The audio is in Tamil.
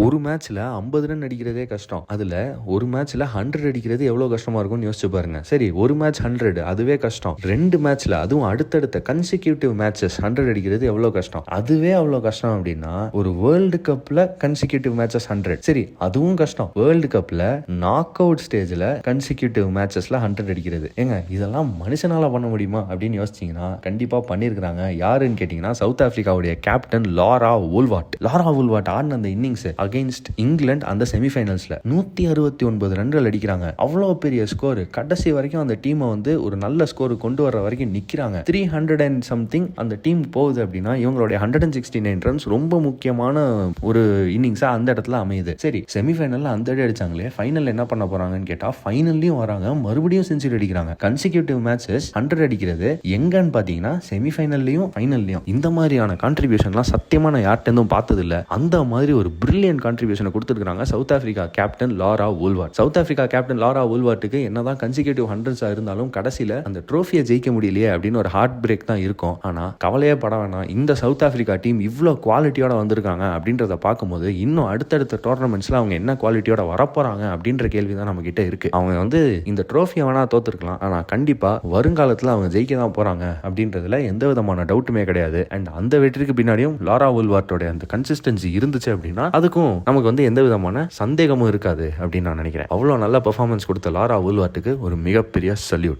ஒரு மேட்ச்ல 50 ரன் அடிக்கிறதே கஷ்டம். அதுல ஒரு மேட்ச்ல 100 அடிக்கிறது எவ்வளவு கஷ்டமா இருக்கும்னு யோசிச்சு பாருங்க. சரி, ஒரு மேட்ச் 100 அதுவே கஷ்டம். 2 மேட்ச்ல, அதுவும் அடுத்தடுத்த கன்சிக்யூட்டிவ் மேட்சஸ் 100 அடிக்கிறது எவ்வளவு கஷ்டம். அதுவே அவ்வளவு கஷ்டம் அப்படின்னா ஒரு வேர்ல்டு கப்ல கன்சிக்யூட்டிவ் மேட்சஸ் 100, சரி அதுவும் கஷ்டம். வேர்ல்டு கப்ல நாக் அவுட் ஸ்டேஜ்ல கன்சிக்யூட்டிவ் மேட்சஸ்ல 100 அடிக்கிறது, ஏங்க இதெல்லாம் மனுஷனால பண்ண முடியுமா அப்படின்னு யோசிச்சீங்கன்னா கண்டிப்பா பண்ணிருக்காங்க. யாருன்னு கேட்டீங்கன்னா சவுத் ஆப்பிரிக்காவுடைய கேப்டன் லாரா வூல்வார்ட் ஆடின அந்த இன்னிங்ஸ் அகைன்ஸ்ட் இங்கிலாந்து அந்த செமிஃபைனல்ஸ்ல 169 ரன்கள் அடிக்கிறாங்க. அவ்வளவு பெரிய ஸ்கோர். கடைசி வரைக்கும் அந்த டீமை வந்து ஒரு நல்ல ஸ்கோர் கொண்டு வர வரைக்கும் நிக்கிறாங்க. 300 and something அந்த டீம் போகுது அப்படின்னா இவங்களுடைய 169 ரன்ஸ் ரொம்ப முக்கியமான ஒரு இன்னிங்ஸா அந்த இடத்துல அமையுது. சரி, செமிஃபைனல்ல அந்த அடி அடிச்சாங்களே, ஃபைனல் என்ன பண்ண போறாங்கன்னு கேட்டா ஃபைனல்லையும் வராங்க, மறுபடியும் செஞ்சுரி அடிக்கிறாங்க. கன்சிக்யூட்டிவ் மேட்சஸ் 100 அடிக்கிறது எங்கன்னு பாத்தீங்கன்னா செமிஃபைனல்லையும் ஃபைனல்லையும். இந்த மாதிரியான கான்ட்ரிபியூஷன்லாம் சத்தியமா நான் யார்ட்டேந்தும் பார்த்தது இல்ல. அந்த மாதிரி ஒரு பிரில்லியன்ட் கான்ட்ரிபியூஷனை கொடுத்துருக்காங்க South Africa captain Laura Wolvaardt. South Africa captain Laura வூல்வார்ட்டுக்கு என்னதான் கன்சிக்யூட்டிவ் 100s இருந்தாலும் கடைசியில அந்த ட்ரோஃபியை ஜெயிக்க முடியலையே அப்படின்னு ஒரு ஹார்ட் பிரேக் தான் இருக்கும். ஆனா கவலையே பட வேணாம், இந்த சவுத் ஆப்பிரிக்கா டீம் இவ்வளவு குவாலிட்டியோட வந்திருக்காங்க அப்படின்றத பார்க்கும்போது இன்னும் அடுத்தடுத்த டோர்னமெண்ட்ஸ்ல அவங்க என்ன குவாலிட்டியோட வரப்போறாங்க அப்படின்ற கேள்விதான் நம்ம கிட்ட இருக்கு. அவங்க வந்து இந்த ட்ரோஃபியை வேணா தோத்துருக்கலாம், ஆனா கண்டிப்பா வருங்காலத்துல அவங்க ஜெயிக்க தான் போறாங்க அப்படின்றதுல எந்த விதமான டவுட்டுமே கிடையாது. அண்ட் அந்த வெற்றிக்கு பின்னாடியும் லாரா வூல்வார்ட்டோட அந்த கன்சிஸ்டன்சி இருந்துச்சு அப்படின்னா அதுக்கும் நமக்கு வந்து எந்த விதமான சந்தேகமும் இருக்காது அப்படின்னு நான் நினைக்கிறேன். அவ்வளவு நல்ல பெர்ஃபார்மன்ஸ் கொடுத்த லாரா வூல்வார்ட்டுக்கு ஒரு மிகப்பெரிய சல்யூட்.